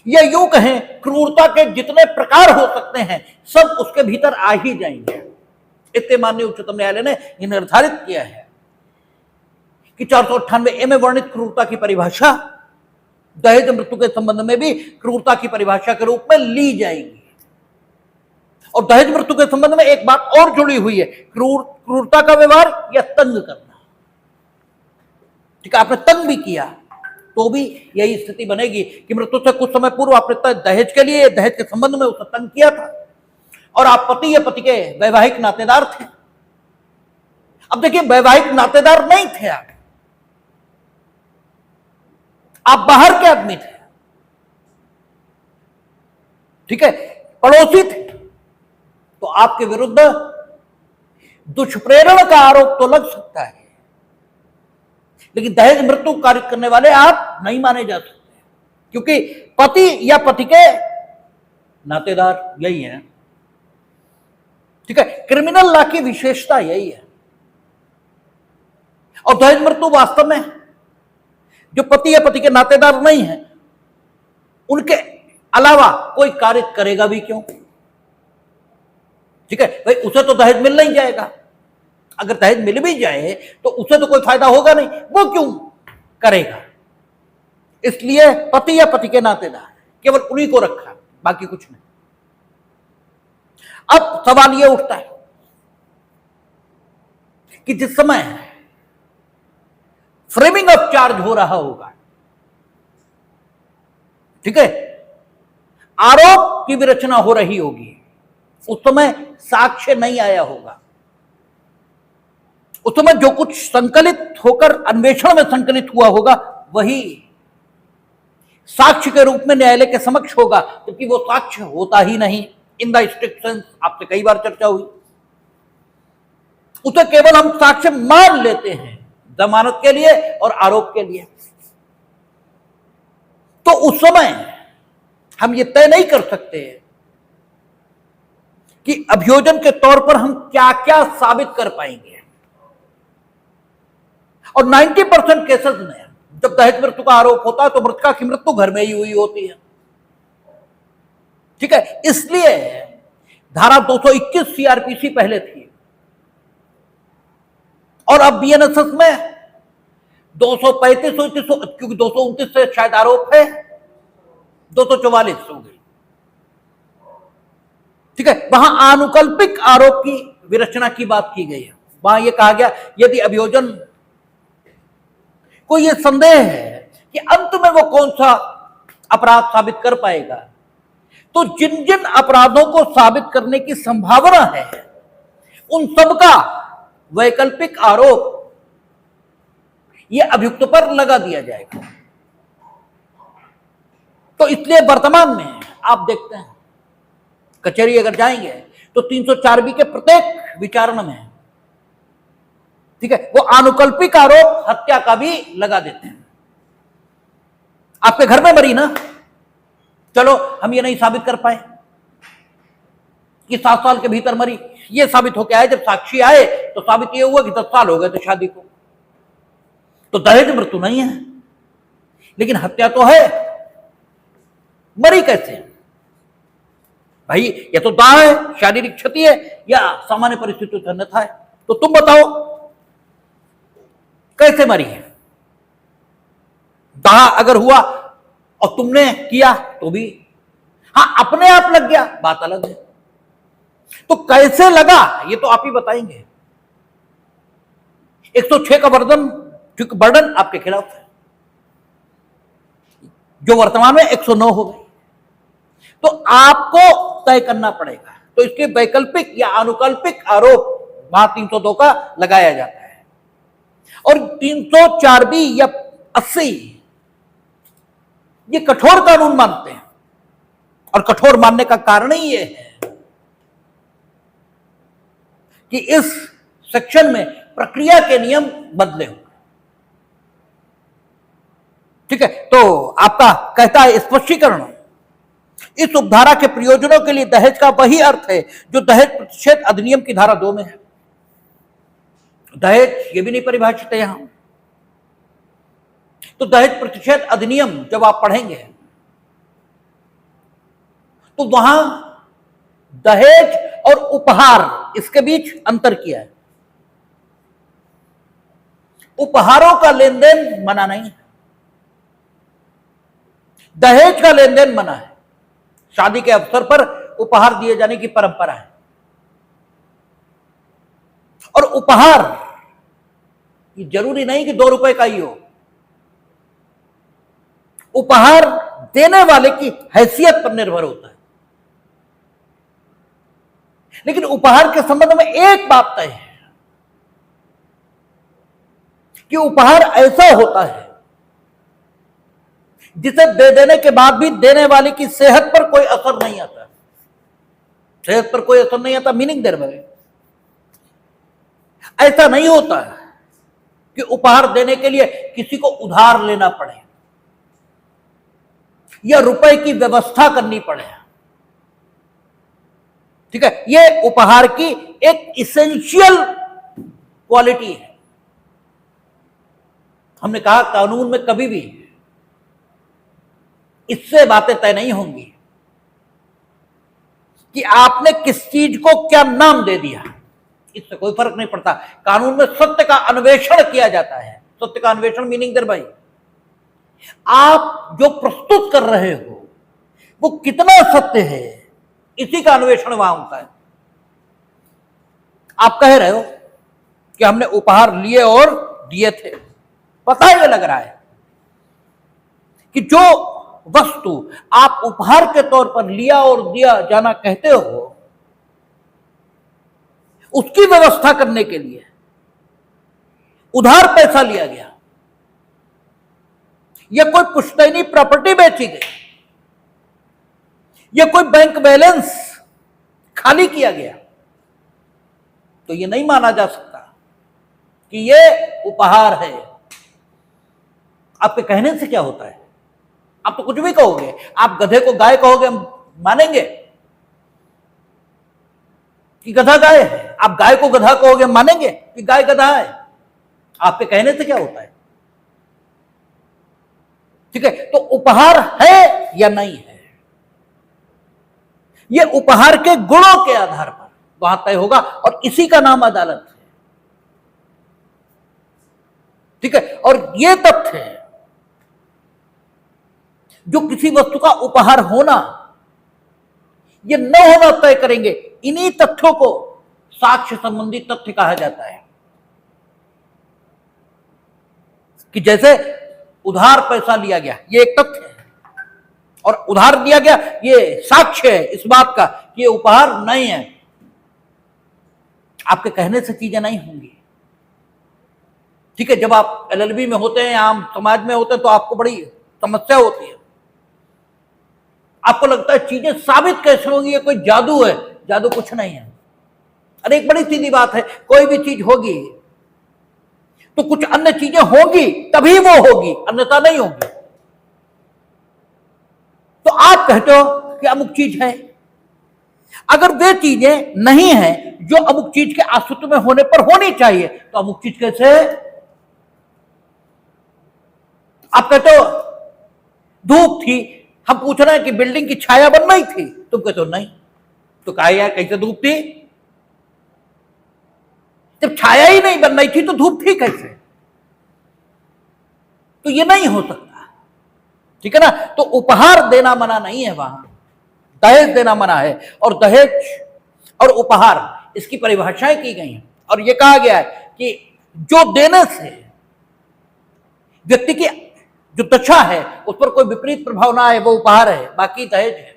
या यूं कहें, क्रूरता के जितने प्रकार हो सकते हैं सब उसके भीतर आ ही जाएंगे। इसलिए माननीय उच्चतम न्यायालय ने यह निर्धारित किया है कि 498A में वर्णित क्रूरता की परिभाषा दहेज मृत्यु के संबंध में भी क्रूरता की परिभाषा के रूप में ली जाएगी। और दहेज मृत्यु के संबंध में एक बात और जुड़ी हुई है, क्रूरता का व्यवहार या तंग करना। ठीक है, आपने तंग भी किया तो भी यही स्थिति बनेगी कि मृत्यु से कुछ समय पूर्व आपने दहेज के लिए, दहेज के संबंध में उसे तंग किया था और आप पति या पति के वैवाहिक नातेदार थे। अब देखिए, वैवाहिक नातेदार नहीं थे, आप बाहर के आदमी थे। ठीक है, पड़ोसी थे, तो आपके विरुद्ध दुष्प्रेरण का आरोप तो लग सकता है, लेकिन दहेज मृत्यु कार्य करने वाले आप नहीं माने जा सकते, क्योंकि पति या पति के नातेदार यही है। ठीक है, क्रिमिनल लॉ की विशेषता यही है। और दहेज मृत्यु वास्तव में जो पति या पति के नातेदार नहीं है, उनके अलावा कोई कार्य करेगा भी क्यों? ठीक है भाई, उसे तो दहेज मिल नहीं जाएगा। अगर दहेज मिल भी जाए तो उसे तो कोई फायदा होगा नहीं, वो क्यों करेगा? इसलिए पति या पति के नातेदार केवल उन्हीं को रखा, बाकी कुछ नहीं। अब सवाल यह उठता है कि जिस समय फ्रेमिंग ऑफ चार्ज हो रहा होगा, ठीक है, आरोप की विरचना हो रही होगी, उस समय साक्ष्य नहीं आया होगा। उस समय जो कुछ संकलित होकर अन्वेषण में संकलित हुआ होगा वही साक्ष्य के रूप में न्यायालय के समक्ष होगा, क्योंकि वो साक्ष्य होता ही नहीं इन द स्ट्रिक्ट सेंस। आपसे कई बार चर्चा हुई, उसे केवल हम साक्ष्य मान लेते हैं जमानत के लिए और आरोप के लिए। तो उस समय हम ये तय नहीं कर सकते कि अभियोजन के तौर पर हम क्या क्या साबित कर पाएंगे। और 90% केसेस में जब दहेज मृत्यु का आरोप होता है तो मृतका की मृत्यु घर में ही हुई होती है। ठीक है, इसलिए धारा 221 सीआरपीसी पहले थी और अब बीएनएसएस में 235 क्योंकि 229 से शायद आरोप है, 244 हो गई। ठीक है, वहां आनुकल्पिक आरोप की विरचना की बात की गई है। वहां यह कहा गया यदि अभियोजन को यह संदेह है कि अंत में वो कौन सा अपराध साबित कर पाएगा, तो जिन जिन अपराधों को साबित करने की संभावना है उन सबका वैकल्पिक आरोप यह अभियुक्त पर लगा दिया जाएगा। तो इसलिए वर्तमान में आप देखते हैं कचहरी अगर जाएंगे तो 304B के प्रत्येक विचारण में, ठीक है, वो आनुकल्पिक आरोप हत्या का भी लगा देते हैं। आपके घर में मरी ना, चलो हम ये नहीं साबित कर पाए कि 7 साल के भीतर मरी, ये साबित हो के आए। जब साक्षी आए तो साबित ये हुआ कि 10 साल हो गए थे शादी को। तो दहेज मृत्यु नहीं है, लेकिन हत्या तो है। मरी कैसे भाई? ये तो दाह है, शारीरिक क्षति है, या सामान्य परिस्थितियों से अन्यथा है? तो तुम बताओ कैसे मरी है? दाह अगर हुआ और तुमने किया तो भी, हां अपने आप लग गया, बात अलग है। तो कैसे लगा ये तो आप ही बताएंगे। 106 का वर्डन आपके खिलाफ है, जो वर्तमान में 109 हो गई। तो आपको तय करना पड़ेगा। तो इसके वैकल्पिक या अनुकल्पिक आरोप वहां 302 का लगाया जाता है, और 304 बी या 80 ये कठोर कानून मानते हैं। और कठोर मानने का कारण ही ये है कि इस सेक्शन में प्रक्रिया के नियम बदले हुए। ठीक है, तो आपका कहता है स्पष्टीकरण, इस उपधारा के प्रयोजनों के लिए दहेज का वही अर्थ है जो दहेज प्रतिषेध अधिनियम की धारा 2 में है। दहेज ये भी नहीं परिभाषित है यहां। तो दहेज प्रतिषेध अधिनियम जब आप पढ़ेंगे तो वहां दहेज और उपहार इसके बीच अंतर किया है। उपहारों का लेन देन मना नहीं है, दहेज का लेन देन मना है। शादी के अवसर पर उपहार दिए जाने की परंपरा है, और उपहार ये जरूरी नहीं कि 2 रुपए का ही हो। उपहार देने वाले की हैसियत पर निर्भर होता है। लेकिन उपहार के संबंध में एक बात तय है कि उपहार ऐसा होता है जिसे दे देने के बाद भी देने वाले की सेहत पर कोई असर नहीं आता। सेहत पर कोई असर नहीं आता, मीनिंग देर में ऐसा नहीं होता कि उपहार देने के लिए किसी को उधार लेना पड़े या रुपए की व्यवस्था करनी पड़े। ठीक है, यह उपहार की एक इसेंशियल क्वालिटी है। हमने कहा कानून में कभी भी इससे बातें तय नहीं होंगी कि आपने किस चीज को क्या नाम दे दिया, इससे कोई फर्क नहीं पड़ता। कानून में सत्य का अन्वेषण किया जाता है। सत्य का अन्वेषण मीनिंग दर भाई, आप जो प्रस्तुत कर रहे हो वो कितना सत्य है, इसी का अन्वेषण वहां होता है। आप कह रहे हो कि हमने उपहार लिए और दिए थे, पता ही लग रहा है कि जो वस्तु आप उपहार के तौर पर लिया और दिया जाना कहते हो, उसकी व्यवस्था करने के लिए उधार पैसा लिया गया या कोई पुश्तैनी प्रॉपर्टी बेची गई या कोई बैंक बैलेंस खाली किया गया, तो यह नहीं माना जा सकता कि यह उपहार है। आपके कहने से क्या होता है? आप तो कुछ भी कहोगे। आप गधे को गाय कहोगे, मानेंगे कि गधा गाय है? आप गाय को गधा कहोगे, मानेंगे कि गाय गधा है? आपके कहने से क्या होता है? ठीक है, तो उपहार है या नहीं है, यह उपहार के गुणों के आधार पर वहां तय होगा, और इसी का नाम अदालत है। ठीक है, और यह तथ्य है जो किसी वस्तु का उपहार होना या न होना तय करेंगे। इन्हीं तथ्यों को साक्ष्य संबंधी तथ्य कहा जाता है। कि जैसे उधार पैसा लिया गया, ये एक तथ्य है, और उधार दिया गया ये साक्ष्य है इस बात का कि ये उपहार नहीं है। आपके कहने से चीजें नहीं होंगी। ठीक है, जब आप एलएलबी में होते हैं, आम समाज में होते हैं, तो आपको बड़ी समस्या होती है। आपको लगता है चीजें साबित कैसे होंगी, ये कोई जादू है। जादू कुछ नहीं है। अरे एक बड़ी सीधी बात है, कोई भी चीज होगी तो कुछ अन्य चीजें होंगी तभी वो होगी, अन्यथा नहीं होगी। तो आप कहते हो कि अमुक चीज है, अगर वे चीजें नहीं है जो अमुक चीज के अस्तित्व में होने पर होनी चाहिए, तो अमुक चीज कैसे है? आप कहते हो धूप थी, हम पूछ रहे हैं कि बिल्डिंग की छाया बन रही थी, तुम कहते हो नहीं। तो कहा यार कैसे धूप थी? जब छाया ही नहीं बन रही थी तो धूप थी कैसे? तो ये नहीं हो सकता, ठीक है ना। तो उपहार देना मना नहीं है, वहां दहेज देना मना है। और दहेज और उपहार इसकी परिभाषाएं की गई हैं, और यह कहा गया है कि जो देने से व्यक्ति की जो दशा है उस पर कोई विपरीत प्रभाव ना आए, वो उपहार है, बाकी दहेज है।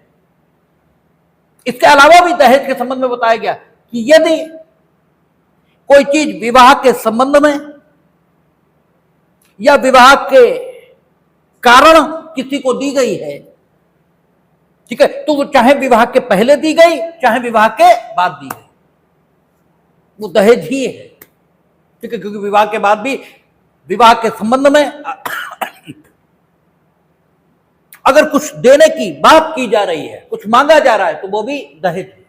इसके अलावा भी दहेज के संबंध में बताया गया कि यदि कोई चीज विवाह के संबंध में या विवाह के कारण किसी को दी गई है, ठीक है, तो वो चाहे विवाह के पहले दी गई चाहे विवाह के बाद दी गई, वो दहेज ही है, ठीक है। क्योंकि विवाह के बाद भी विवाह के संबंध में अगर कुछ देने की बात की जा रही है, कुछ मांगा जा रहा है, तो वो भी दहेज है,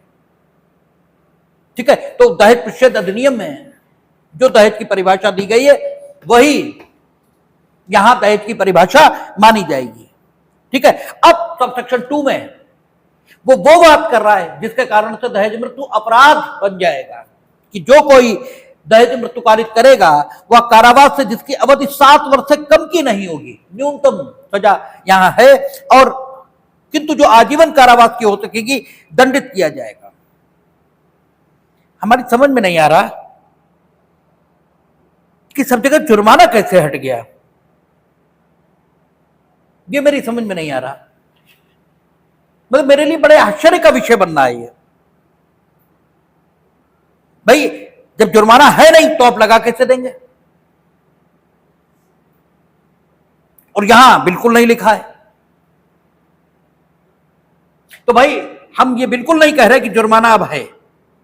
ठीक है। तो दहेज प्रतिषेध अधिनियम में जो दहेज की परिभाषा दी गई है वही यहां दहेज की परिभाषा मानी जाएगी, ठीक है। अब सबसेक्शन 2 में वो बात कर रहा है जिसके कारण से दहेज मृत्यु अपराध बन जाएगा, कि जो कोई दहेज मृत्यु कारित करेगा वह कारावास से जिसकी अवधि 7 वर्ष से कम की नहीं होगी, न्यूनतम सजा यहां है, और किंतु जो आजीवन कारावास की हो सकेगी दंडित किया जाएगा। हमारी समझ में नहीं आ रहा कि सब जगह जुर्माना कैसे हट गया, ये मेरी समझ में नहीं आ रहा। मतलब मेरे लिए बड़े आश्चर्य का विषय बनना है ये। भाई जब जुर्माना है नहीं तो आप लगा कैसे देंगे? और यहां बिल्कुल नहीं लिखा है। तो भाई हम ये बिल्कुल नहीं कह रहे कि जुर्माना अब है,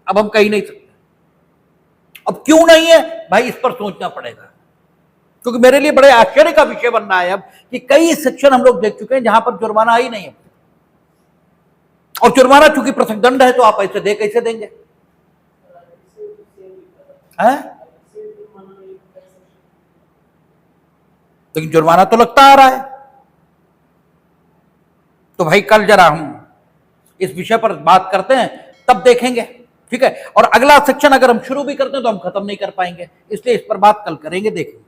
अब हम कह नहीं सकते। अब क्यों नहीं है भाई, इस पर सोचना पड़ेगा, क्योंकि मेरे लिए बड़े आश्चर्य का विषय बनना है अब कि कई सेक्शन हम लोग देख चुके हैं जहां पर जुर्माना ही नहीं है, और जुर्माना चूंकि पृथक दंड है तो आप ऐसे दे कैसे देंगे? है? लेकिन जुर्माना तो लगता आ रहा है। तो भाई कल जरा हम इस विषय पर बात करते हैं, तब देखेंगे, ठीक है। और अगला सेक्शन अगर हम शुरू भी करते हैं तो हम खत्म नहीं कर पाएंगे, इसलिए इस पर बात कल करेंगे, देखेंगे।